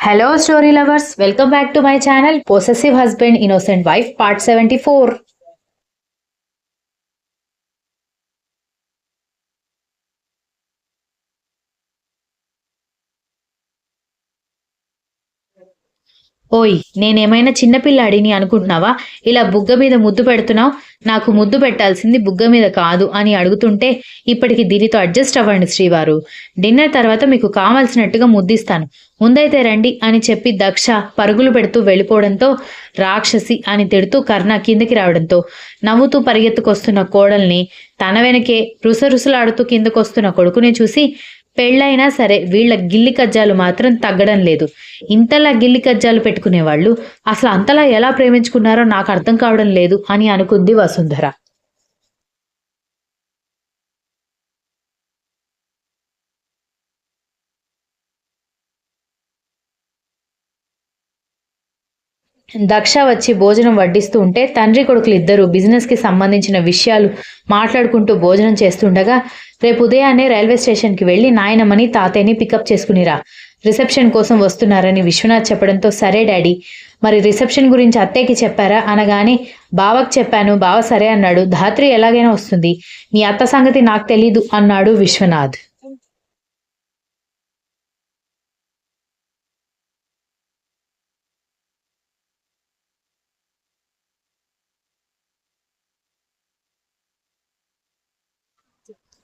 Hello, story lovers. Welcome back to my channel Possessive Husband, Innocent Wife, Part 74. ఓయ్! నేనేమైనా చిన్నపిల్లాడిని అనుకుంటున్నావా? ఇలా బుగ్గ మీద ముద్దు పెడుతున్నావు. నాకు ముద్దు పెట్టాల్సింది బుగ్గ మీద కాదు అని అడుగుతుంటే, ఇప్పటికి దీనితో అడ్జస్ట్ అవ్వండి శ్రీవారు. డిన్నర్ తర్వాత మీకు కావాల్సినట్టుగా ముద్దిస్తాను. ముందైతే రండి అని చెప్పి దక్ష పరుగులు పెడుతూ వెళ్ళిపోవడంతో, రాక్షసి అని తిడుతూ కర్ణ కిందకి రావడంతో, నవ్వుతూ పరిగెత్తుకొస్తున్న కోడల్ని, తన వెనకే రుసరుసలాడుతూ కిందకొస్తున్న కొడుకుని చూసి పెళ్ళైనా సరే వీళ్ళ గిల్లి కజ్జాలు మాత్రం తగ్గడం లేదు. ఇంతలా గిల్లి కజ్జాలు పెట్టుకునేవాళ్ళు అసలు అంతలా ఎలా ప్రేమించుకున్నారో నాకు అర్థం కావడం లేదు అని అనుకుంది వసుంధర. దక్ష వచ్చి భోజనం వడ్డిస్తూ ఉంటే తండ్రి కొడుకులు ఇద్దరు బిజినెస్కి సంబంధించిన విషయాలు మాట్లాడుకుంటూ భోజనం చేస్తుండగా, రేపు ఉదయాన్నే రైల్వే స్టేషన్కి వెళ్ళి నాయనమ్మని తాతయ్యని పికప్ చేసుకునిరా, రిసెప్షన్ కోసం వస్తున్నారని విశ్వనాథ్ చెప్పడంతో, సరే డాడీ, మరి రిసెప్షన్ గురించి అత్తయ్యకి చెప్పారా అనగానే, బావకు చెప్పాను, బావ సరే అన్నాడు, ధాత్రి ఎలాగైనా వస్తుంది, మీ అత్త సంగతి నాకు తెలీదు అన్నాడు విశ్వనాథ్.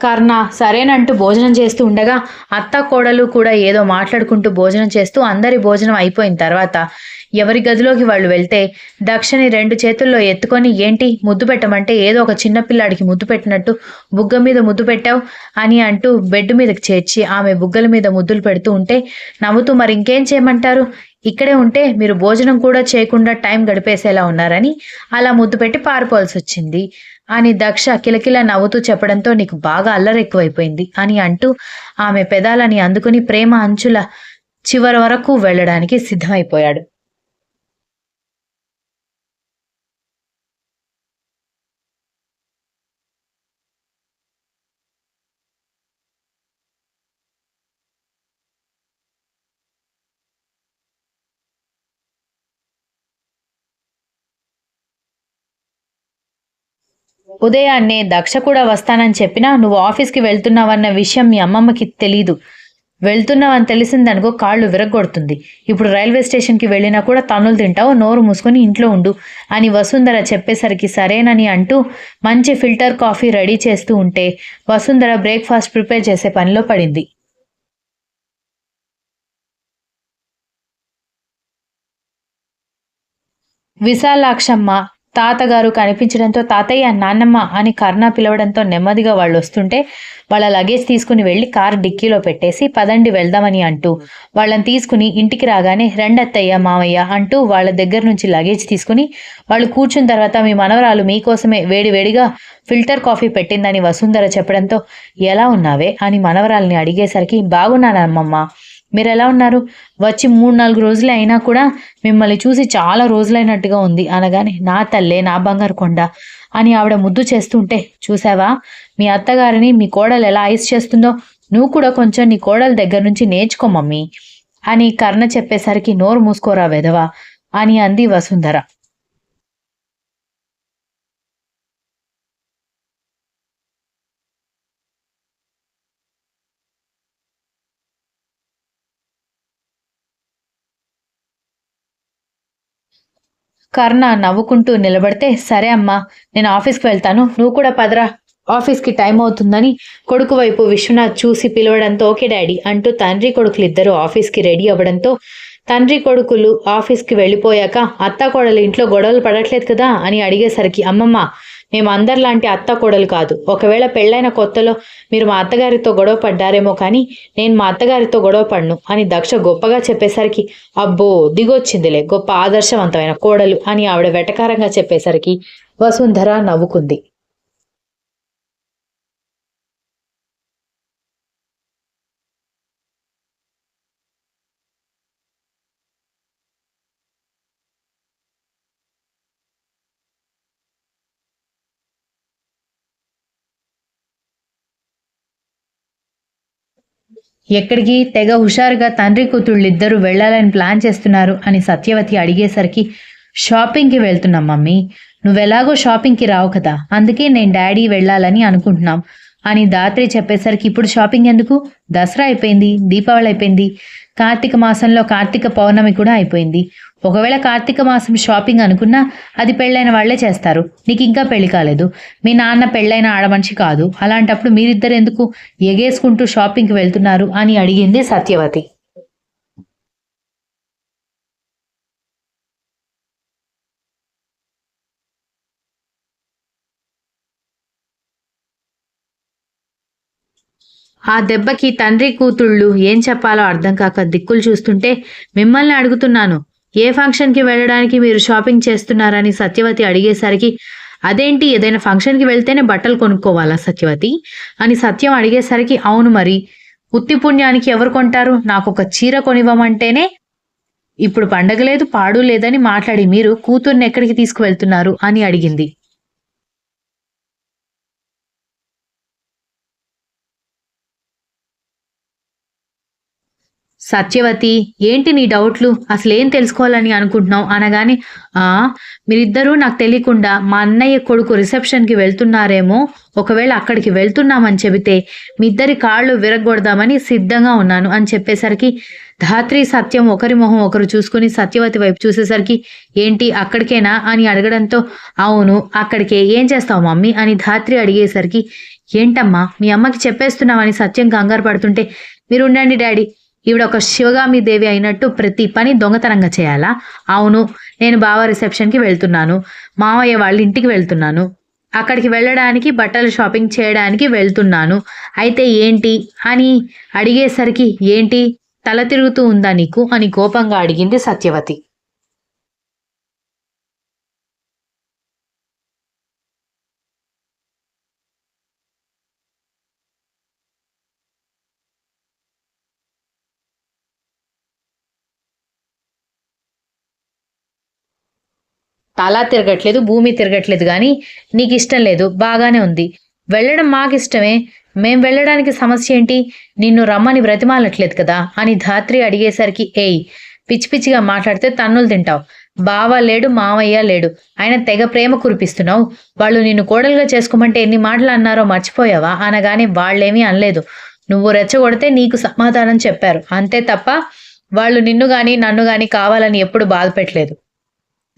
కర్ణ సరేనంటూ భోజనం చేస్తూ ఉండగా అత్త కోడలు కూడా ఏదో మాట్లాడుకుంటూ భోజనం చేస్తూ అందరి భోజనం అయిపోయిన తర్వాత ఎవరి గదిలోకి వాళ్ళు వెళ్తే దక్షని రెండు చేతుల్లో ఎత్తుకొని, ఏంటి ముద్దు పెట్టమంటే ఏదో ఒక చిన్న పిల్లాడికి ముద్దు పెట్టినట్టు బుగ్గ మీద ముద్దు పెట్టావు అని అంటూ బెడ్ మీదకి చేర్చి ఆమె బుగ్గల మీద ముద్దులు పెడుతూ ఉంటే నవ్వుతూ, మరి ఇంకేం చేయమంటారు, ఇక్కడే ఉంటే మీరు భోజనం కూడా చేయకుండా టైం గడిపేసేలా ఉన్నారని అలా ముద్దు పెట్టి పారిపోవాల్సి వచ్చింది అని దక్ష కిలకిల నవ్వుతూ చెప్పడంతో, నీకు బాగా అల్లరి ఎక్కువైపోయింది అని అంటూ ఆమె పెదాలని అందుకుని ప్రేమ అంచుల చివరి వరకు వెళ్ళడానికి సిద్ధమైపోయాడు. ఉదయాన్నే దక్ష కూడా వస్తానని చెప్పినా నువ్వు ఆఫీస్కి వెళ్తున్నావన్న విషయం మీ అమ్మమ్మకి తెలీదు. వెళ్తున్నావని తెలిసిందనుకో కాళ్ళు విరగ్గొడుతుంది. ఇప్పుడు రైల్వే స్టేషన్కి వెళ్ళినా కూడా తన్నులు తింటావు, నోరు మూసుకొని ఇంట్లో ఉండు అని వసుంధర చెప్పేసరికి సరేనని అంటూ మంచి ఫిల్టర్ కాఫీ రెడీ చేస్తూ ఉంటే వసుంధర బ్రేక్ఫాస్ట్ ప్రిపేర్ చేసే పనిలో పడింది. విశాలాక్షమ్మ తాతగారు కనిపించడంతో, తాతయ్య, నాన్నమ్మ అని కర్ణ పిలవడంతో నెమ్మదిగా వాళ్ళు వస్తుంటే వాళ్ళ లగేజ్ తీసుకుని వెళ్ళి కారు డిక్కీలో పెట్టేసి పదండి వెళ్దామని అంటూ వాళ్ళని తీసుకుని ఇంటికి రాగానే, రెండత్తయ్య మావయ్య అంటూ వాళ్ళ దగ్గర నుంచి లగేజ్ తీసుకుని వాళ్ళు కూర్చున్న తర్వాత, మీ మనవరాలు మీకోసమే వేడి వేడిగా ఫిల్టర్ కాఫీ పెట్టిందని వసుంధర చెప్పడంతో, ఎలా ఉన్నావే అని మనవరాల్ని అడిగేసరికి, బాగున్నానమ్మమ్మ, మీరెలా ఉన్నారు, వచ్చి 3-4 రోజులే అయినా కూడా మిమ్మల్ని చూసి చాలా రోజులైనట్టుగా ఉంది అనగానే, నా తల్లే, నా బంగారు కొండ అని ఆవిడ ముద్దు చేస్తుంటే, చూసావా మీ అత్తగారిని మీ కోడలు ఎలా ఐస్ చేస్తుందో, నువ్వు కూడా కొంచెం నీ కోడల దగ్గర నుంచి నేర్చుకో మమ్మీ అని కర్ణ చెప్పేసరికి, నోరు మూసుకోరా వెధవా అని అంది వసుంధర. కర్ణ నవ్వుకుంటూ నిలబడితే, సరే అమ్మా, నేను ఆఫీస్కి వెళ్తాను, నువ్వు కూడా పదరా, ఆఫీస్కి టైం అవుతుందని కొడుకు వైపు విశ్వనాథ్ చూసి పిలవడంతో, ఓకే డాడీ అంటూ తండ్రి కొడుకులు ఇద్దరు ఆఫీస్కి రెడీ అవ్వడంతో, తండ్రి కొడుకులు ఆఫీస్కి వెళ్ళిపోయాక అత్తాకోడలు ఇంట్లో గొడవలు పడట్లేదు కదా అని అడిగేసరికి, అమ్మమ్మ, మేము అందరిలాంటి అత్త కోడలు కాదు, ఒకవేళ పెళ్ళైన కొత్తలో మీరు మా అత్తగారితో గొడవ పడ్డారేమో కానీ నేను మా అత్తగారితో గొడవ పడను అని దక్ష గొప్పగా చెప్పేసరికి, అబ్బో దిగొచ్చిందిలే గొప్ప ఆదర్శవంతమైన కోడలు అని ఆవిడ వెటకారంగా చెప్పేసరికి వసుంధర నవ్వుకుంది. ఎక్కడికి? తెగ హుషారుగా తండ్రి కూతుళ్ళిద్దరూ వెళ్ళాలని ప్లాన్ చేస్తున్నారు అని సత్యవతి అడిగేసరికి, షాపింగ్‌కి వెళ్తున్నాం మమ్మీ. నువ్వెలాగో షాపింగ్‌కి రావు కదా! అందుకే నేను డాడీ వెళ్ళాలని అనుకుంటున్నాం అని ధాత్రి చెప్పేసరికి, ఇప్పుడు షాపింగ్ ఎందుకు? దసరా అయిపోయింది, దీపావళి అయిపోయింది, కార్తీక మాసంలో కార్తీక పౌర్ణమి కూడా అయిపోయింది. ఒకవేళ కార్తీక మాసం షాపింగ్ అనుకున్నా అది పెళ్ళైన వాళ్ళే చేస్తారు. నీకింకా పెళ్లి కాలేదు. మీ నాన్న పెళ్ళైన ఆడమనిషి కాదు. అలాంటప్పుడు మీరిద్దరెందుకు ఎగేసుకుంటూ షాపింగ్‌కి వెళ్తున్నారు అని అడిగింది సత్యవతి. ఆ దెబ్బకి తండ్రి కూతుళ్ళు ఏం చెప్పాలో అర్థం కాక దిక్కులు చూస్తుంటే, మిమ్మల్ని అడుగుతున్నాను. ఏ ఫంక్షన్‌కి వెళ్ళడానికి మీరు షాపింగ్ చేస్తున్నారని సత్యవతి అడిగేసరికి, అదేంటి ఏదైనా ఫంక్షన్‌కి వెళ్తేనే బట్టలు కొనుక్కోవాలా సత్యవతి? అని సత్యం అడిగేసరికి, అవును మరి. ఉత్తి పుణ్యానికి ఎవరు కొంటారు? నాకొక చీర కొనివ్వమంటేనే ఇప్పుడు పండగ లేదు, పాడు లేదని మాట్లాడి మీరు కూతుర్నెక్కడికి తీసుకువెళ్తున్నారు అని అడిగింది. సత్యవతి, ఏంటి నీ డౌట్లు? అసలేం తెలుసుకోవాలని అనుకుంటున్నావు? అనగానే, ఆ! మీరిద్దరూ నాకు తెలియకుండా మా అన్నయ్య కొడుకు రిసెప్షన్‌కి వెళ్తున్నారేమో, ఒకవేళ అక్కడికి వెళ్తున్నామని చెబితే, మీ ఇద్దరి కాళ్ళు విరగ్గొడదామని సిద్ధంగా ఉన్నాను అని చెప్పేసరికి, ధాత్రి, సత్యం ఒకరి మొహం ఒకరు చూసుకొని సత్యవతి వైపు చూసేసరికి, ఏంటి అక్కడికేనా? అని అడగడంతో, అవును అక్కడికే. ఏం చేస్తావు మమ్మీ? అని ధాత్రి అడిగేసరికి, ఏంటమ్మా మీ అమ్మకి చెప్పేస్తున్నావని సత్యం కంగారు పడుతుంటే, మీరుండండి డాడీ, ఈవిడ ఒక శివగామి దేవి అయినట్టు ప్రతి పని దొంగతనంగా చేయాలా? అవును. నేను బావ రిసెప్షన్‌కి వెళ్తున్నాను. మావయ్య వాళ్ళ ఇంటికి వెళ్తున్నాను. అక్కడికి వెళ్ళడానికి బట్టలు షాపింగ్ చేయడానికి వెళ్తున్నాను. అయితే ఏంటి? అని అడిగేసరికి, ఏంటి? తల తిరుగుతూ ఉందా నీకు? అని కోపంగా అడిగింది సత్యవతి. తల తిరగట్లేదు, భూమి తిరగట్లేదు గానీ, నీకిష్టం లేదు. బాగానే ఉంది. వెళ్ళడం మాకిష్టమే. మేం వెళ్ళడానికి సమస్యేంటి? నిన్ను రమ్మని బ్రతిమాలట్లేదు కదా! అని ధాత్రి అడిగేసరికి, ఏయ్! పిచ్చి పిచ్చిగా మాట్లాడితే తన్నులు తింటావు. బావ లేడు, మావయ్య లేడు. అయినా తెగ ప్రేమ కురిపిస్తున్నావు. వాళ్ళు నిన్ను కోడలుగా చేసుకోమంటే ఎన్ని మాటలన్నారో మర్చిపోయావా? అనగానే వాళ్ళేమీ అనలేదు. నువ్వు రెచ్చగొడితే నీకు సమాధానం చెప్పారు. అంతే తప్ప వాళ్ళు నిన్ను గాని, నన్ను గాని కావాలని ఎప్పుడు బాధ పెట్టలేదు.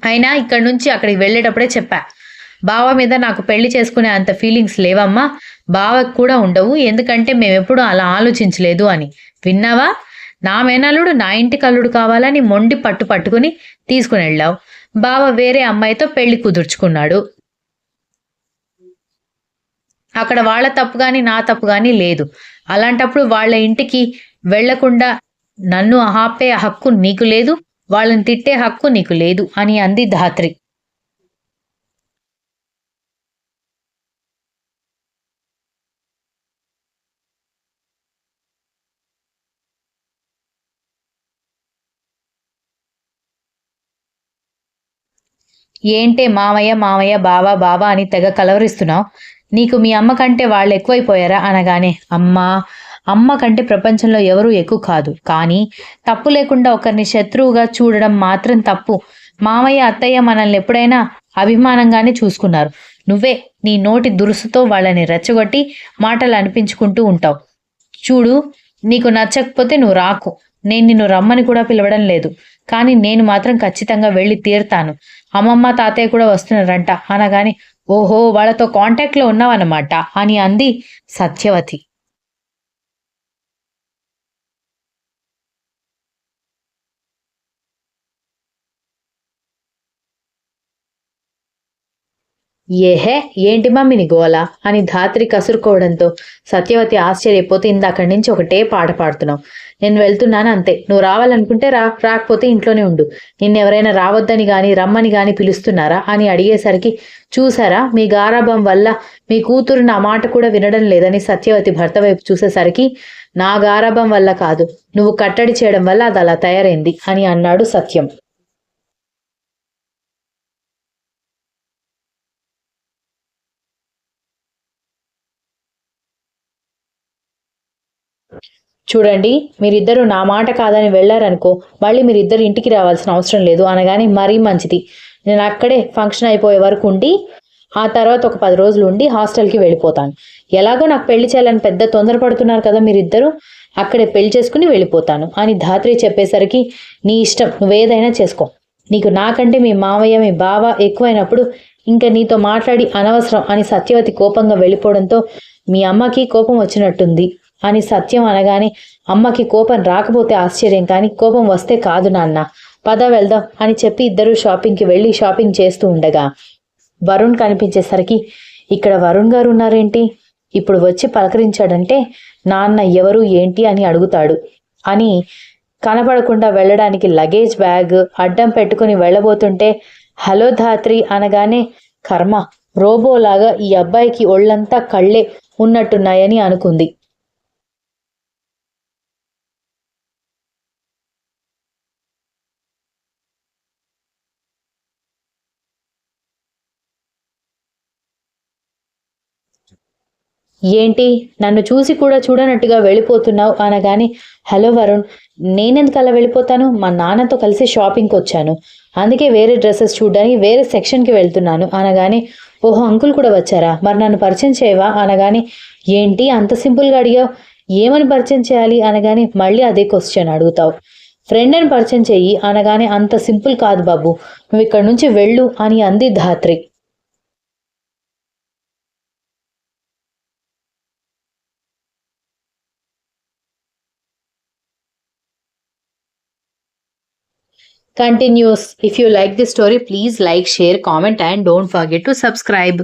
అయినా ఇక్కడి నుంచి అక్కడికి వెళ్ళేటప్పుడే చెప్పా. బావ మీద నాకు పెళ్లి చేసుకునే అంత ఫీలింగ్స్ లేవమ్మా. బావకి కూడా ఉండవు. ఎందుకంటే మేమెప్పుడూ అలా ఆలోచించలేదు అని. విన్నావా? నా మేనల్లుడు నా ఇంటికి అల్లుడు కావాలని మొండి పట్టు పట్టుకుని తీసుకునెళ్ళావు. బావ వేరే అమ్మాయితో పెళ్లి కుదుర్చుకున్నాడు. అక్కడ వాళ్ళ తప్పు గాని, నా తప్పు గాని లేదు. అలాంటప్పుడు వాళ్ళ ఇంటికి వెళ్ళకుండా నన్ను ఆపే హక్కు నీకు లేదు. వాళ్ళని తిట్టే హక్కు నీకు లేదు అని అంది ధాత్రి. ఏంటే మామయ్య, మామయ్య, బావ, బావ అని తెగ కలవరిస్తున్నావు? నీకు మీ అమ్మ కంటే వాళ్ళెక్కువైపోయారా? అనగానే, అమ్మా! అమ్మ కంటే ప్రపంచంలో ఎవరూ ఎక్కువ కాదు. కానీ తప్పు లేకుండా ఒకరిని శత్రువుగా చూడడం మాత్రం తప్పు. మామయ్య, అత్తయ్య మనల్నెప్పుడైనా అభిమానంగానే చూసుకున్నారు. నువ్వే నీ నోటి దురుసుతో వాళ్ళని రెచ్చగొట్టి మాటలు అనిపించుకుంటూ ఉంటావు. చూడు, నీకు నచ్చకపోతే నువ్వు రాకు. నేను నిన్ను రమ్మని కూడా పిలవడం లేదు. కానీ నేను మాత్రం ఖచ్చితంగా వెళ్ళి తీరుతాను. అమ్మమ్మ, తాతయ్య కూడా వస్తున్నారంట అనగానే, ఓహో! వాళ్ళతో కాంటాక్ట్‌లో ఉన్నావన్నమాట అని అంది సత్యవతి. ఏహే! ఏంటి మమ్మీ నీ గోల? అని ధాత్రి కసురుకోవడంతో సత్యవతి ఆశ్చర్యపోతే, ఇందాకడి నుంచి ఒకటే పాట పాడుతున్నావు. నేను వెళ్తున్నాను అంతే. నువ్వు రావాలనుకుంటే రా, రాకపోతే ఇంట్లోనే ఉండు. నిన్నెవరైనా రావద్దని గాని, రమ్మని గాని పిలుస్తున్నారా? అని అడిగేసరికి, చూసారా మీ గారాబం వల్ల మీ కూతురు నా మాట కూడా వినడం లేదని సత్యవతి భర్త వైపు చూసేసరికి, నా గారాబం వల్ల కాదు. నువ్వు కట్టడి చేయడం వల్ల అదలా తయారైంది అని అన్నాడు సత్యం. చూడండి, మీరిద్దరూ నా మాట కాదని వెళ్ళారనుకో, మళ్ళీ మీరిద్దరు ఇంటికి రావాల్సిన అవసరం లేదు అనగానే మరీ మంచిది. నేను అక్కడే ఫంక్షన్ అయిపోయే వరకు ఉండి ఆ తర్వాత ఒక 10 రోజులు ఉండి హాస్టల్కి వెళ్ళిపోతాను. ఎలాగో నాకు పెళ్లి చేయాలని పెద్ద తొందరపడుతున్నారు కదా మీరిద్దరూ, అక్కడే పెళ్లి చేసుకుని వెళ్ళిపోతాను అని ధాత్రి చెప్పేసరికి, నీ ఇష్టం, నువ్వేదైనా చేసుకో. నీకు నాకంటే మీ మావయ్య మీ బావ ఎక్కువైనప్పుడు ఇంకా నీతో మాట్లాడి అనవసరం అని సత్యవతి కోపంగా వెళ్ళిపోవడంతో, మీ అమ్మకి కోపం వచ్చినట్టుంది అని సత్యం అనగానే, అమ్మకి కోపం రాకపోతే ఆశ్చర్యం, కానీ కోపం వస్తే కాదు నాన్న, పద వెళ్దాం అని చెప్పి ఇద్దరూ షాపింగ్కి వెళ్ళి షాపింగ్ చేస్తూ ఉండగా వరుణ్ కనిపించేసరికి, ఇక్కడ వరుణ్ గారు ఉన్నారేంటి, ఇప్పుడు వచ్చి పలకరించాడంటే నాన్న ఎవరు ఏంటి అని అడుగుతాడు అని కనపడకుండా వెళ్ళడానికి లగేజ్ బ్యాగ్ అడ్డం పెట్టుకుని వెళ్ళబోతుంటే, హలో ధాత్రి అనగానే, కర్మ, రోబోలాగా ఈ అబ్బాయికి ఒళ్ళంతా కళ్ళే ఉన్నట్టున్నాయని అనుకుంది. ఏంటి, నన్ను చూసి కూడా చూడనట్టుగా వెళ్ళిపోతున్నావు అనగానే, హలో వరుణ్, నేనెందుకు అలా వెళ్ళిపోతాను, మా నాన్నతో కలిసి షాపింగ్కి వచ్చాను, అందుకే వేరే డ్రెస్సెస్ చూడడానికి వేరే సెక్షన్కి వెళ్తున్నాను అనగానే, ఓహో అంకుల్ కూడా వచ్చారా, మరి నన్ను పరిచయం చేయవా అనగానే, ఏంటి అంత సింపుల్గా అడిగావు, ఏమని పరిచయం చేయాలి అనగానే మళ్ళీ అదే క్వశ్చన్ అడుగుతావు, ఫ్రెండ్ అని పరిచయం చెయ్యి అనగానే, అంత సింపుల్ కాదు బాబు, నువ్వు ఇక్కడ నుంచి వెళ్ళు అని అంది ధాత్రి. Continues. If you like this story, please like, share, comment, and don't forget to subscribe.